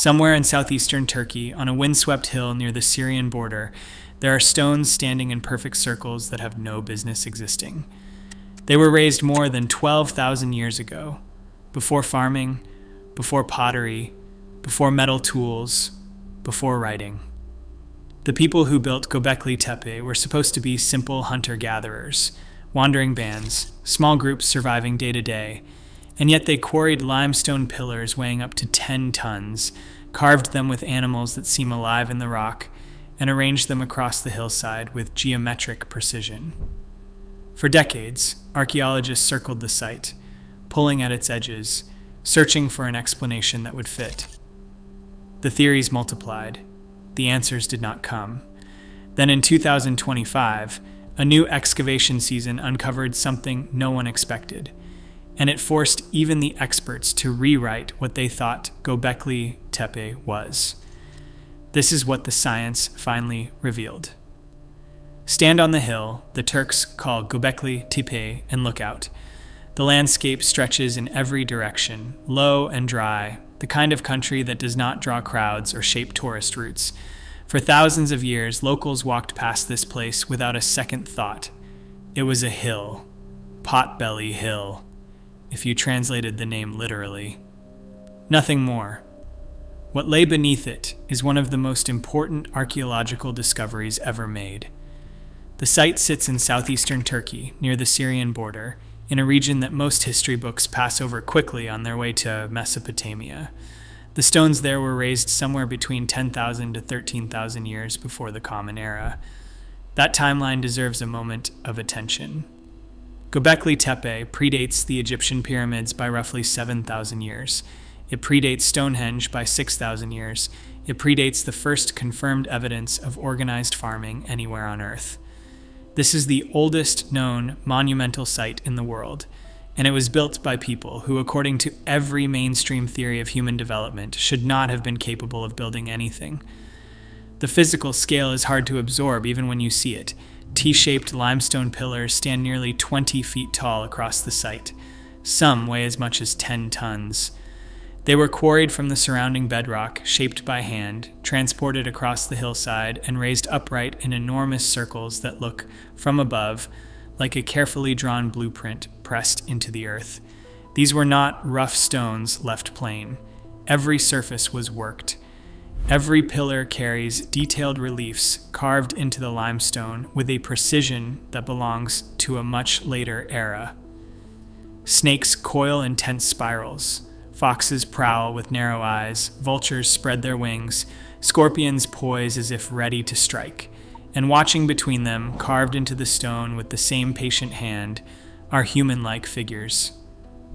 Somewhere in southeastern Turkey, on a windswept hill near the Syrian border, there are stones standing in perfect circles that have no business existing. They were raised more than 12,000 years ago, before farming, before pottery, before metal tools, before writing. The people who built Göbekli Tepe were supposed to be simple hunter-gatherers, wandering bands, small groups surviving day to day, and yet they quarried limestone pillars weighing up to 10 tons, carved them with animals that seem alive in the rock, and arranged them across the hillside with geometric precision. For decades, archaeologists circled the site, pulling at its edges, searching for an explanation that would fit. The theories multiplied. The answers did not come. Then in 2025, a new excavation season uncovered something no one expected, and it forced even the experts to rewrite what they thought Göbekli Tepe was. This is what the science finally revealed. Stand on the hill the Turks call Göbekli Tepe and look out. The landscape stretches in every direction, low and dry, the kind of country that does not draw crowds or shape tourist routes. For thousands of years, locals walked past this place without a second thought. It was a hill, Potbelly Hill, if you translated the name literally. Nothing more. What lay beneath it is one of the most important archaeological discoveries ever made. The site sits in southeastern Turkey, near the Syrian border, in a region that most history books pass over quickly on their way to Mesopotamia. The stones there were raised somewhere between 10,000 to 13,000 years before the Common Era. That timeline deserves a moment of attention. Göbekli Tepe predates the Egyptian pyramids by roughly 7,000 years. It predates Stonehenge by 6,000 years. It predates the first confirmed evidence of organized farming anywhere on Earth. This is the oldest known monumental site in the world, and it was built by people who, according to every mainstream theory of human development, should not have been capable of building anything. The physical scale is hard to absorb even when you see it. T-shaped limestone pillars stand nearly 20 feet tall across the site. Some weigh as much as 10 tons. They were quarried from the surrounding bedrock, shaped by hand, transported across the hillside, and raised upright in enormous circles that look, from above, like a carefully drawn blueprint pressed into the earth. These were not rough stones left plain. Every surface was worked. Every pillar carries detailed reliefs carved into the limestone with a precision that belongs to a much later era. Snakes coil in tense spirals. Foxes prowl with narrow eyes, vultures spread their wings, scorpions poise as if ready to strike, and watching between them, carved into the stone with the same patient hand, are human-like figures,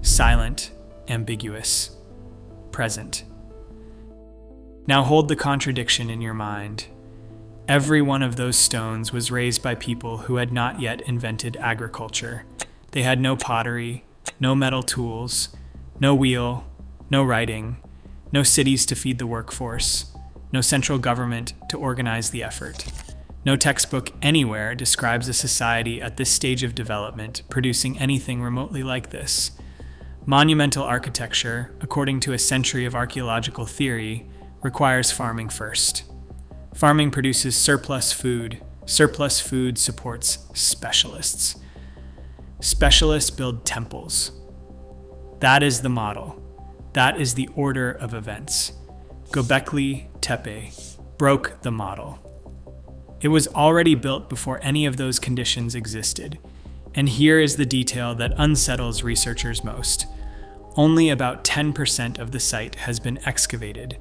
silent, ambiguous, present. Now hold the contradiction in your mind. Every one of those stones was raised by people who had not yet invented agriculture. They had no pottery, no metal tools, no wheel, no writing, no cities to feed the workforce, no central government to organize the effort. No textbook anywhere describes a society at this stage of development producing anything remotely like this. Monumental architecture, according to a century of archaeological theory, requires farming first. Farming produces surplus food. Surplus food supports specialists. Specialists build temples. That is the model. That is the order of events. Göbekli Tepe broke the model. It was already built before any of those conditions existed. And here is the detail that unsettles researchers most. Only about 10% of the site has been excavated.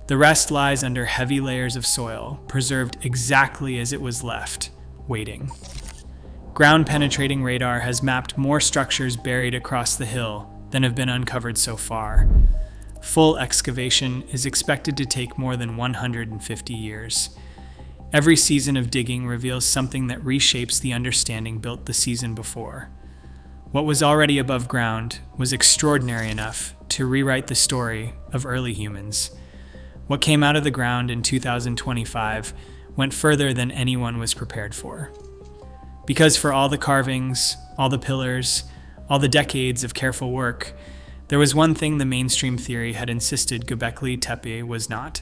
The rest lies under heavy layers of soil, preserved exactly as it was left, waiting. Ground-penetrating radar has mapped more structures buried across the hill than have been uncovered so far. Full excavation is expected to take more than 150 years. Every season of digging reveals something that reshapes the understanding built the season before. What was already above ground was extraordinary enough to rewrite the story of early humans. What came out of the ground in 2025 went further than anyone was prepared for. Because for all the carvings, all the pillars, all the decades of careful work, There was one thing the mainstream theory had insisted Göbekli Tepe was not.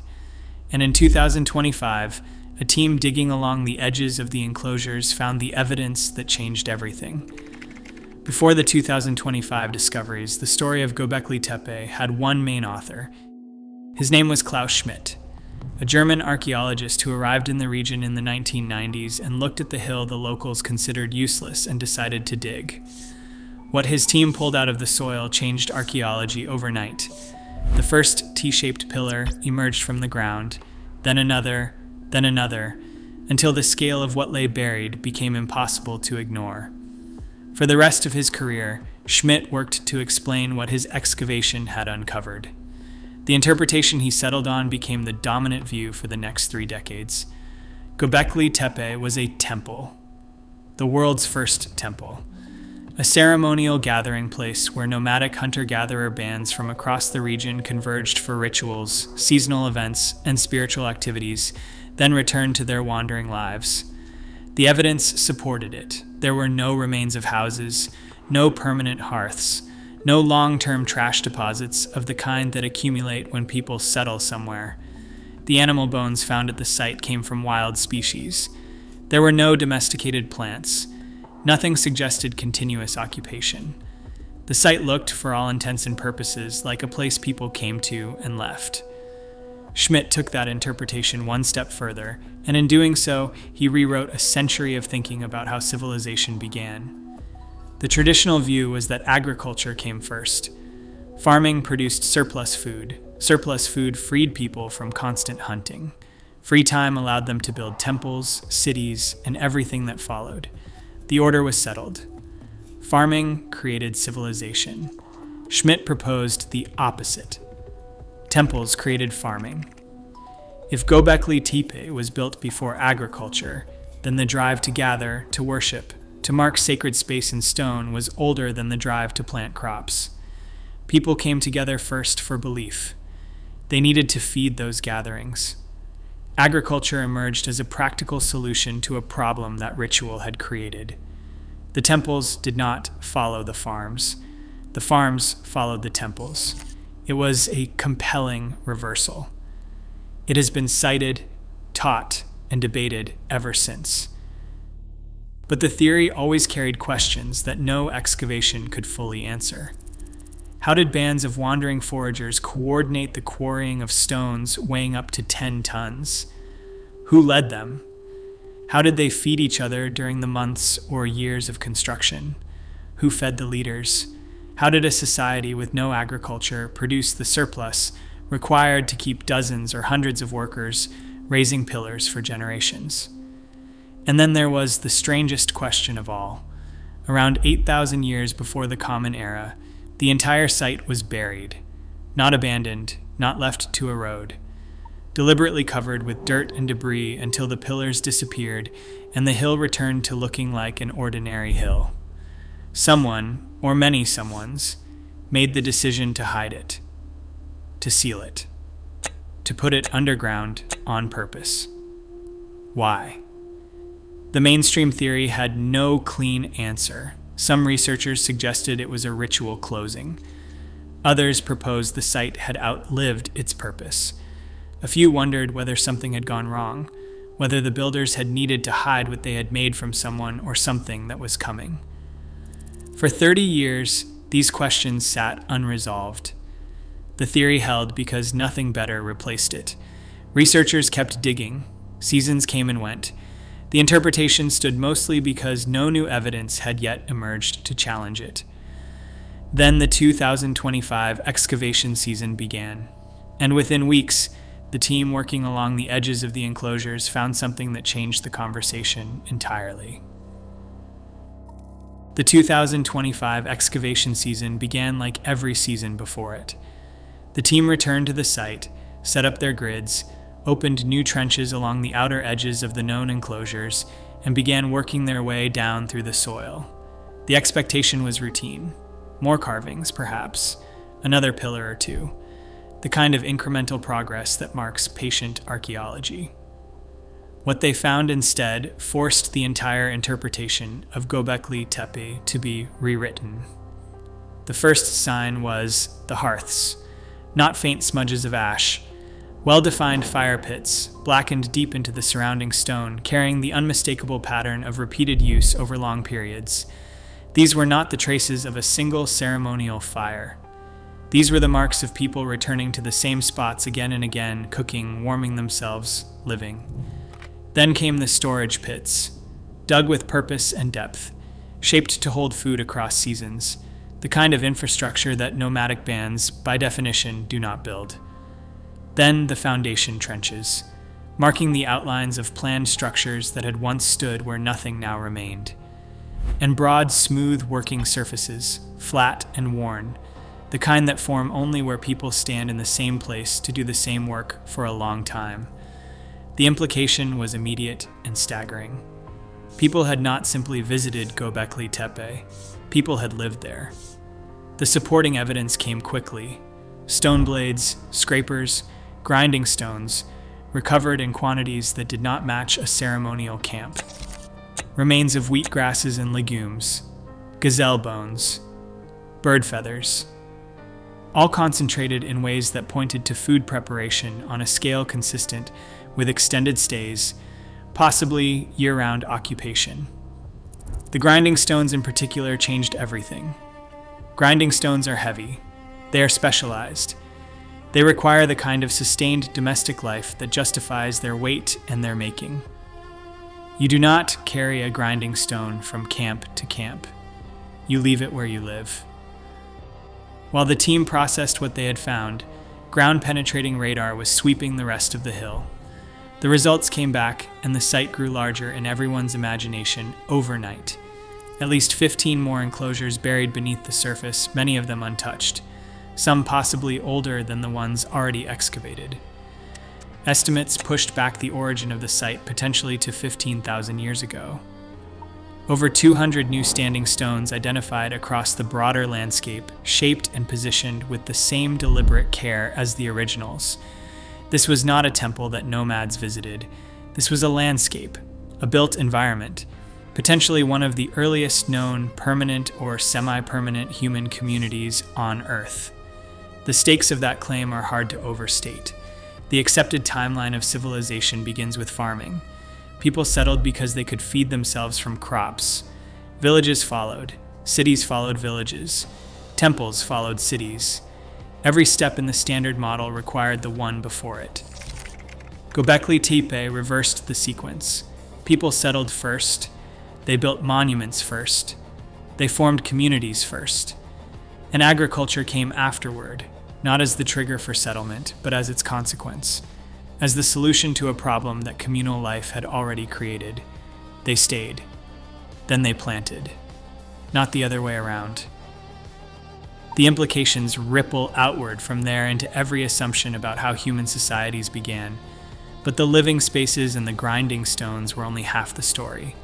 And in 2025, a team digging along the edges of the enclosures found the evidence that changed everything. Before the 2025 discoveries, the story of Göbekli Tepe had one main author. His name was Klaus Schmidt, a German archaeologist who arrived in the region in the 1990s and looked at the hill the locals considered useless and decided to dig. What his team pulled out of the soil changed archaeology overnight. The first T-shaped pillar emerged from the ground, then another, until the scale of what lay buried became impossible to ignore. For the rest of his career, Schmidt worked to explain what his excavation had uncovered. The interpretation he settled on became the dominant view for the next 3 decades. Göbekli Tepe was a temple, the world's first temple, a ceremonial gathering place where nomadic hunter-gatherer bands from across the region converged for rituals, seasonal events, and spiritual activities, then returned to their wandering lives. The evidence supported it. There were no remains of houses, no permanent hearths, no long-term trash deposits of the kind that accumulate when people settle somewhere. The animal bones found at the site came from wild species. There were no domesticated plants. Nothing suggested continuous occupation. The site looked, for all intents and purposes, like a place people came to and left. Schmidt took that interpretation one step further, and in doing so, he rewrote a century of thinking about how civilization began. The traditional view was that agriculture came first. Farming produced surplus food. Surplus food freed people from constant hunting. Free time allowed them to build temples, cities, and everything that followed. The order was settled. Farming created civilization. Schmidt proposed the opposite. Temples created farming. If Göbekli Tepe was built before agriculture, then the drive to gather, to worship, to mark sacred space in stone was older than the drive to plant crops. People came together first for belief. They needed to feed those gatherings. Agriculture emerged as a practical solution to a problem that ritual had created. The temples did not follow the farms. The farms followed the temples. It was a compelling reversal. It has been cited, taught, and debated ever since. But the theory always carried questions that no excavation could fully answer. How did bands of wandering foragers coordinate the quarrying of stones weighing up to 10 tons? Who led them? How did they feed each other during the months or years of construction? Who fed the leaders? How did a society with no agriculture produce the surplus required to keep dozens or hundreds of workers raising pillars for generations? And then there was the strangest question of all. Around 8,000 years before the Common Era, the entire site was buried, not abandoned, not left to erode, deliberately covered with dirt and debris until the pillars disappeared and the hill returned to looking like an ordinary hill. Someone, or many someones, made the decision to hide it, to seal it, to put it underground on purpose. Why? The mainstream theory had no clean answer. Some researchers suggested it was a ritual closing. Others proposed the site had outlived its purpose. A few wondered whether something had gone wrong, whether the builders had needed to hide what they had made from someone or something that was coming. For 30 years, these questions sat unresolved. The theory held because nothing better replaced it. Researchers kept digging. Seasons came and went. The interpretation stood mostly because no new evidence had yet emerged to challenge it. Then the 2025 excavation season began, and within weeks, the team working along the edges of the enclosures found something that changed the conversation entirely. The 2025 excavation season began like every season before it. The team returned to the site, set up their grids, opened new trenches along the outer edges of the known enclosures, and began working their way down through the soil. The expectation was routine. More carvings, perhaps. Another pillar or two. The kind of incremental progress that marks patient archaeology. What they found instead forced the entire interpretation of Göbekli Tepe to be rewritten. The first sign was the hearths, not faint smudges of ash. Well-defined fire pits, blackened deep into the surrounding stone, carrying the unmistakable pattern of repeated use over long periods. These were not the traces of a single ceremonial fire. These were the marks of people returning to the same spots again and again, cooking, warming themselves, living. Then came the storage pits, dug with purpose and depth, shaped to hold food across seasons, the kind of infrastructure that nomadic bands, by definition, do not build. Then the foundation trenches, marking the outlines of planned structures that had once stood where nothing now remained. And broad, smooth working surfaces, flat and worn, the kind that form only where people stand in the same place to do the same work for a long time. The implication was immediate and staggering. People had not simply visited Göbekli Tepe, people had lived there. The supporting evidence came quickly. Stone blades, scrapers, grinding stones, recovered in quantities that did not match a ceremonial camp. Remains of wheat grasses and legumes, gazelle bones, bird feathers, all concentrated in ways that pointed to food preparation on a scale consistent with extended stays, possibly year-round occupation. The grinding stones in particular changed everything. Grinding stones are heavy. They are specialized. They require the kind of sustained domestic life that justifies their weight and their making. You do not carry a grinding stone from camp to camp. You leave it where you live. While the team processed what they had found, ground-penetrating radar was sweeping the rest of the hill. The results came back, and the site grew larger in everyone's imagination overnight. At least 15 more enclosures buried beneath the surface, many of them untouched, some possibly older than the ones already excavated. Estimates pushed back the origin of the site potentially to 15,000 years ago. Over 200 new standing stones identified across the broader landscape, shaped and positioned with the same deliberate care as the originals. This was not a temple that nomads visited. This was a landscape, a built environment, potentially one of the earliest known permanent or semi-permanent human communities on Earth. The stakes of that claim are hard to overstate. The accepted timeline of civilization begins with farming. People settled because they could feed themselves from crops. Villages followed. Cities followed villages. Temples followed cities. Every step in the standard model required the one before it. Göbekli Tepe reversed the sequence. People settled first. They built monuments first. They formed communities first. And agriculture came afterward, not as the trigger for settlement, but as its consequence, as the solution to a problem that communal life had already created. They stayed. Then they planted. Not the other way around. The implications ripple outward from there into every assumption about how human societies began. But the living spaces and the grinding stones were only half the story.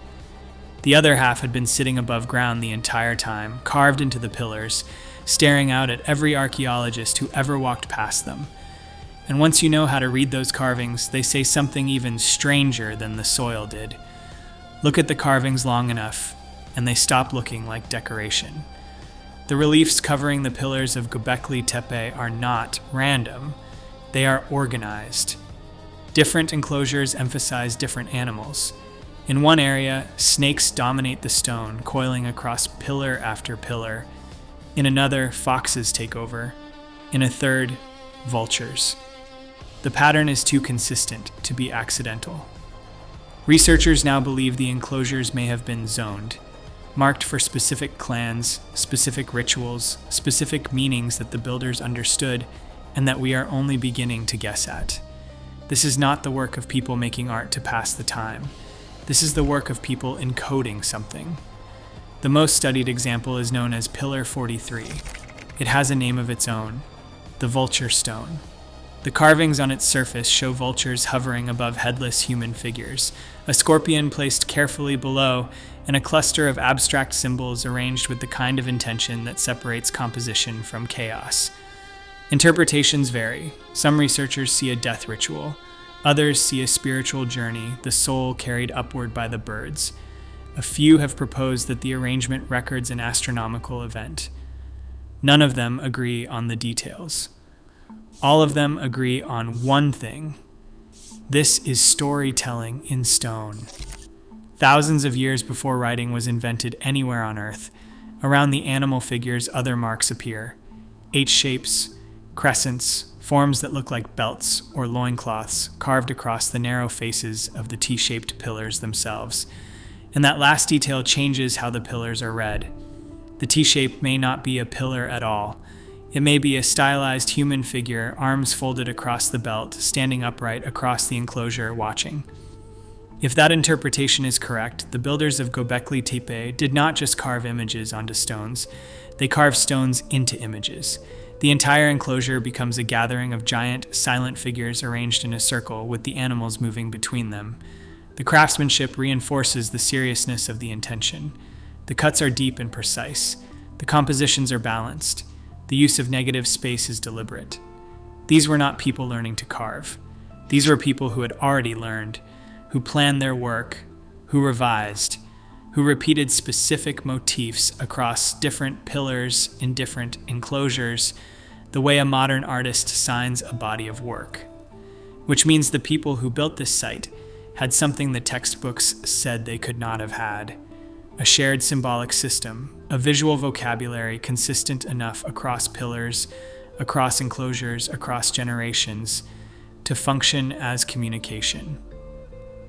The other half had been sitting above ground the entire time, carved into the pillars, staring out at every archaeologist who ever walked past them. And once you know how to read those carvings, they say something even stranger than the soil did. Look at the carvings long enough, and they stop looking like decoration. The reliefs covering the pillars of Göbekli Tepe are not random. They are organized. Different enclosures emphasize different animals. In one area, snakes dominate the stone, coiling across pillar after pillar. In another, foxes take over. In a third, vultures. The pattern is too consistent to be accidental. Researchers now believe the enclosures may have been zoned, marked for specific clans, specific rituals, specific meanings that the builders understood and that we are only beginning to guess at. This is not the work of people making art to pass the time. This is the work of people encoding something. The most studied example is known as Pillar 43. It has a name of its own, the vulture stone. The carvings on its surface show vultures hovering above headless human figures, a scorpion placed carefully below, and a cluster of abstract symbols arranged with the kind of intention that separates composition from chaos. Interpretations vary. Some researchers see a death ritual. Others see a spiritual journey, the soul carried upward by the birds. A few have proposed that the arrangement records an astronomical event. None of them agree on the details. All of them agree on one thing. This is storytelling in stone. Thousands of years before writing was invented anywhere on Earth, around the animal figures other marks appear. H-shapes, crescents, forms that look like belts or loincloths carved across the narrow faces of the T-shaped pillars themselves. And that last detail changes how the pillars are read. The T-shape may not be a pillar at all. It may be a stylized human figure, arms folded across the belt, standing upright across the enclosure, watching. If that interpretation is correct, the builders of Göbekli Tepe did not just carve images onto stones, they carved stones into images. The entire enclosure becomes a gathering of giant, silent figures arranged in a circle with the animals moving between them. The craftsmanship reinforces the seriousness of the intention. The cuts are deep and precise. The compositions are balanced. The use of negative space is deliberate. These were not people learning to carve. These were people who had already learned, who planned their work, who revised, who repeated specific motifs across different pillars in different enclosures, the way a modern artist signs a body of work. Which means the people who built this site had something the textbooks said they could not have had: a shared symbolic system, a visual vocabulary consistent enough across pillars, across enclosures, across generations, to function as communication.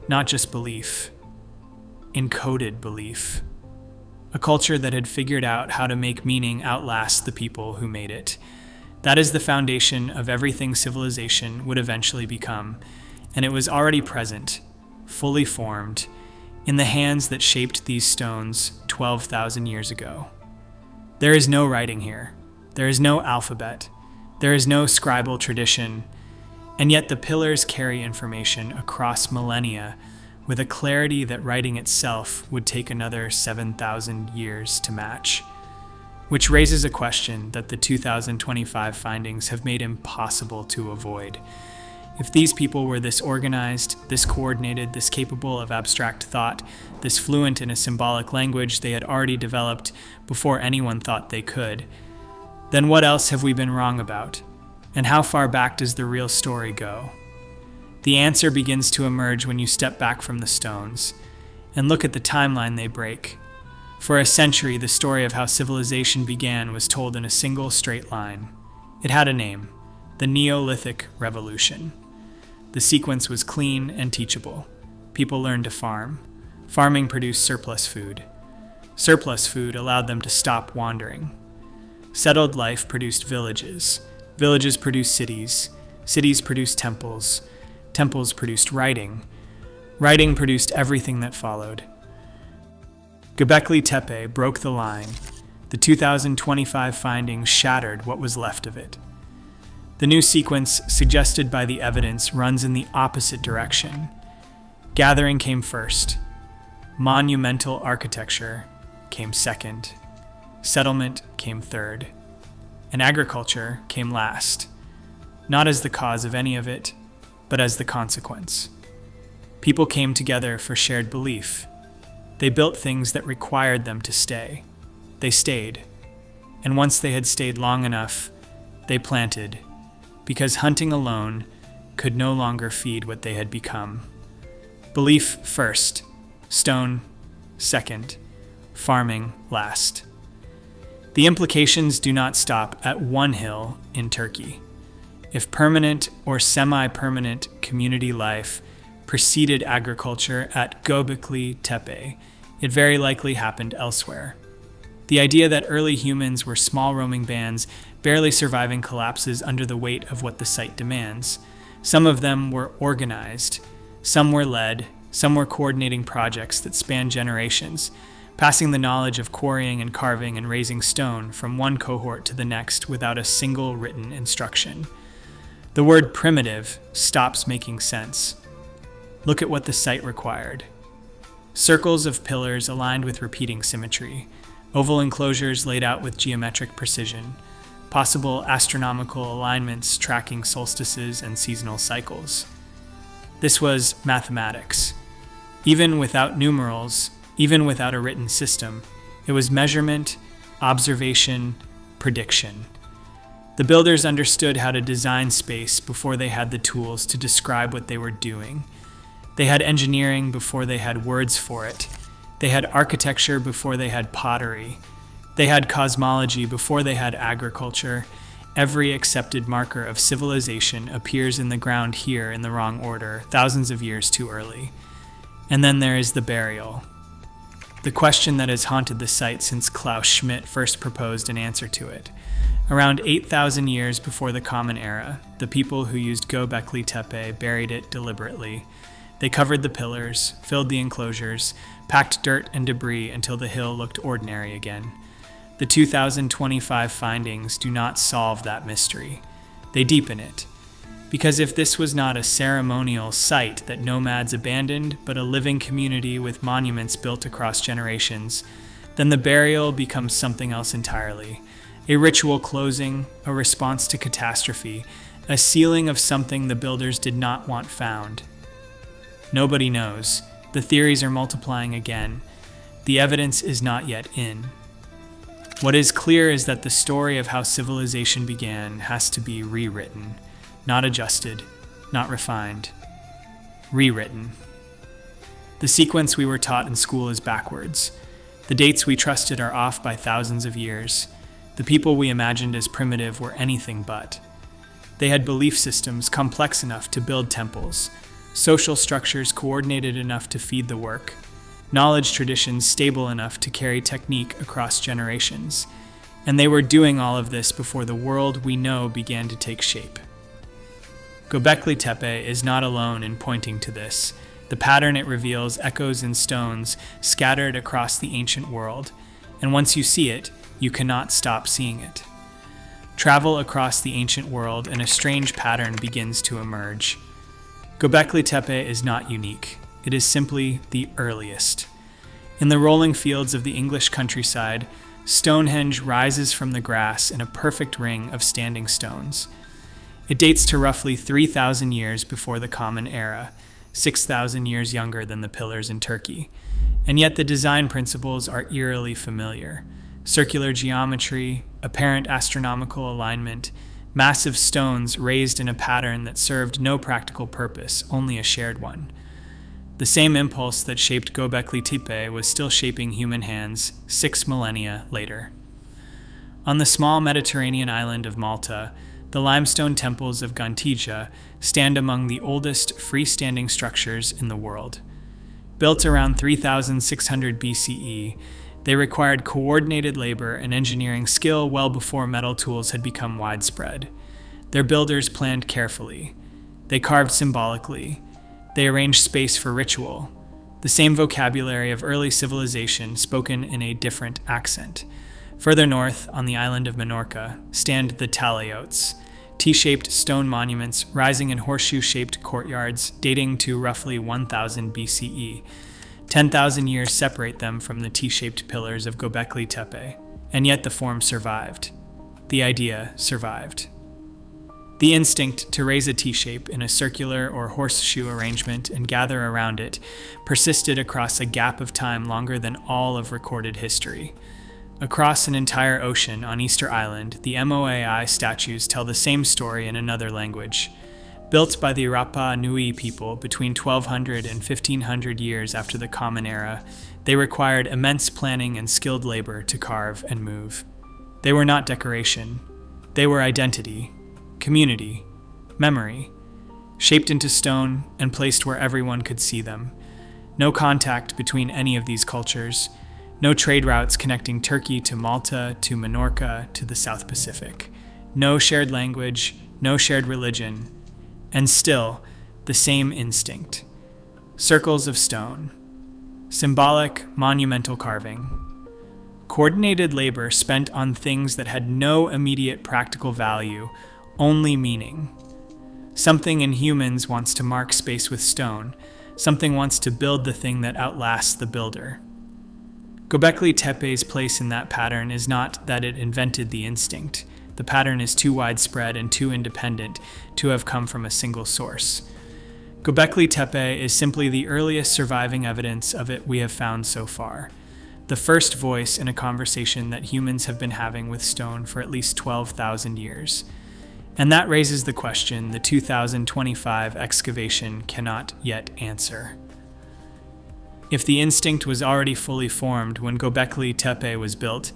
Not just belief, encoded belief. A culture that had figured out how to make meaning outlast the people who made it. That is the foundation of everything civilization would eventually become, and it was already present, fully formed, in the hands that shaped these stones 12,000 years ago. There is no writing here. There is no alphabet. There is no scribal tradition. And yet the pillars carry information across millennia with a clarity that writing itself would take another 7,000 years to match. Which raises a question that the 2025 findings have made impossible to avoid. If these people were this organized, this coordinated, this capable of abstract thought, this fluent in a symbolic language they had already developed before anyone thought they could, then what else have we been wrong about? And how far back does the real story go? The answer begins to emerge when you step back from the stones and look at the timeline they break. For a century, the story of how civilization began was told in a single straight line. It had a name: the Neolithic Revolution. The sequence was clean and teachable. People learned to farm. Farming produced surplus food. Surplus food allowed them to stop wandering. Settled life produced villages. Villages produced cities. Cities produced temples. Temples produced writing. Writing produced everything that followed. Göbekli Tepe broke the line. The 2025 findings shattered what was left of it. The new sequence suggested by the evidence runs in the opposite direction. Gathering came first. Monumental architecture came second. Settlement came third. And agriculture came last, not as the cause of any of it, but as the consequence. People came together for shared belief. They built things that required them to stay. They stayed. And once they had stayed long enough, they planted, because hunting alone could no longer feed what they had become. Belief first, stone second, farming last. The implications do not stop at one hill in Turkey. If permanent or semi-permanent community life preceded agriculture at Göbekli Tepe, it very likely happened elsewhere. The idea that early humans were small roaming bands, barely surviving collapses under the weight of what the site demands. Some of them were organized, some were led, some were coordinating projects that spanned generations, passing the knowledge of quarrying and carving and raising stone from one cohort to the next without a single written instruction. The word primitive stops making sense. Look at what the site required. Circles of pillars aligned with repeating symmetry, oval enclosures laid out with geometric precision, possible astronomical alignments tracking solstices and seasonal cycles. This was mathematics. Even without numerals, even without a written system, it was measurement, observation, prediction. The builders understood how to design space before they had the tools to describe what they were doing. They had engineering before they had words for it. They had architecture before they had pottery. They had cosmology before they had agriculture. Every accepted marker of civilization appears in the ground here in the wrong order, thousands of years too early. And then there is the burial. The question that has haunted the site since Klaus Schmidt first proposed an answer to it. Around 8,000 years before the Common Era, the people who used Göbekli Tepe buried it deliberately. They covered the pillars, filled the enclosures, packed dirt and debris until the hill looked ordinary again. The 2025 findings do not solve that mystery. They deepen it. Because if this was not a ceremonial site that nomads abandoned, but a living community with monuments built across generations, then the burial becomes something else entirely. A ritual closing, a response to catastrophe, a sealing of something the builders did not want found. Nobody knows. The theories are multiplying again. The evidence is not yet in. What is clear is that the story of how civilization began has to be rewritten. Not adjusted, not refined. Rewritten. The sequence we were taught in school is backwards. The dates we trusted are off by thousands of years. The people we imagined as primitive were anything but. They had belief systems complex enough to build temples, social structures coordinated enough to feed the work, knowledge traditions stable enough to carry technique across generations. And they were doing all of this before the world we know began to take shape. Göbekli Tepe is not alone in pointing to this. The pattern it reveals echoes in stones scattered across the ancient world, and once you see it, you cannot stop seeing it. Travel across the ancient world and a strange pattern begins to emerge. Göbekli Tepe is not unique. It is simply the earliest. In the rolling fields of the English countryside, Stonehenge rises from the grass in a perfect ring of standing stones. It dates to roughly 3,000 years before the Common Era, 6,000 years younger than the pillars in Turkey. And yet the design principles are eerily familiar. Circular geometry, apparent astronomical alignment, massive stones raised in a pattern that served no practical purpose, only a shared one. The same impulse that shaped Göbekli Tepe was still shaping human hands 6 millennia later. On the small Mediterranean island of Malta, the limestone temples of Gantija stand among the oldest freestanding structures in the world. Built around 3,600 BCE, they required coordinated labor and engineering skill well before metal tools had become widespread. Their builders planned carefully. They carved symbolically. They arranged space for ritual, the same vocabulary of early civilization spoken in a different accent. Further north, on the island of Minorca, stand the talayots, T-shaped stone monuments rising in horseshoe-shaped courtyards dating to roughly 1000 BCE. 10,000 years separate them from the T-shaped pillars of Göbekli Tepe, and yet the form survived. The idea survived. The instinct to raise a T-shape in a circular or horseshoe arrangement and gather around it persisted across a gap of time longer than all of recorded history. Across an entire ocean on Easter Island, the Moai statues tell the same story in another language. Built by the Rapa Nui people between 1200 and 1500 years after the Common Era, they required immense planning and skilled labor to carve and move. They were not decoration. They were identity, community, memory, shaped into stone and placed where everyone could see them. No contact between any of these cultures. No trade routes connecting Turkey to Malta, to Minorca, to the South Pacific. No shared language, no shared religion, and still the same instinct. Circles of stone. Symbolic, monumental carving. Coordinated labor spent on things that had no immediate practical value, only meaning. Something in humans wants to mark space with stone. Something wants to build the thing that outlasts the builder. Göbekli Tepe's place in that pattern is not that it invented the instinct. The pattern is too widespread and too independent to have come from a single source. Göbekli Tepe is simply the earliest surviving evidence of it we have found so far. the first voice in a conversation that humans have been having with stone for at least 12,000 years. And that raises the question the 2025 excavation cannot yet answer. If the instinct was already fully formed when Göbekli Tepe was built,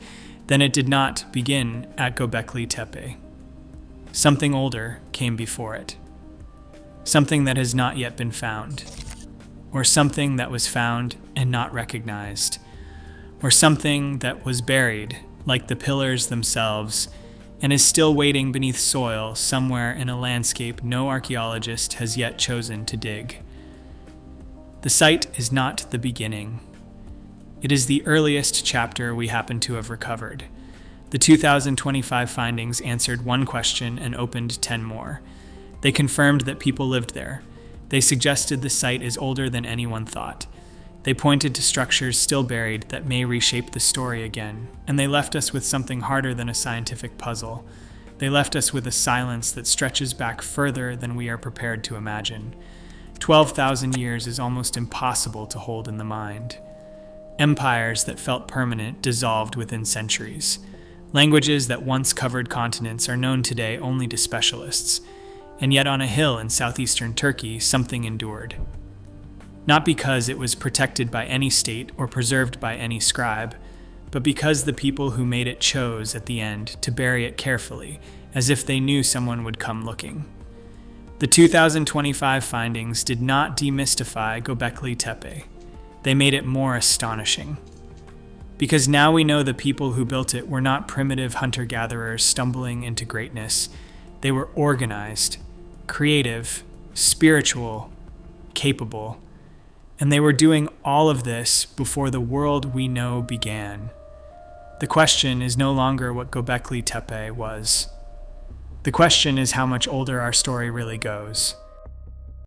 then it did not begin at Göbekli Tepe. Something older came before it. Something that has not yet been found. Or something that was found and not recognized. Or something that was buried, like the pillars themselves, and is still waiting beneath soil somewhere in a landscape no archaeologist has yet chosen to dig. The site is not the beginning. It is the earliest chapter we happen to have recovered. The 2025 findings answered one question and opened 10 more. They confirmed that people lived there. They suggested the site is older than anyone thought. They pointed to structures still buried that may reshape the story again, and they left us with something harder than a scientific puzzle. They left us with a silence that stretches back further than we are prepared to imagine. 12,000 years is almost impossible to hold in the mind. Empires that felt permanent dissolved within centuries. Languages that once covered continents are known today only to specialists. And yet on a hill in southeastern Turkey, something endured. Not because it was protected by any state or preserved by any scribe, but because the people who made it chose, at the end, to bury it carefully, as if they knew someone would come looking. The 2025 findings did not demystify Göbekli Tepe. They made it more astonishing. Because now we know the people who built it were not primitive hunter-gatherers stumbling into greatness. They were organized, creative, spiritual, capable. And they were doing all of this before the world we know began. The question is no longer what Göbekli Tepe was. The question is how much older our story really goes.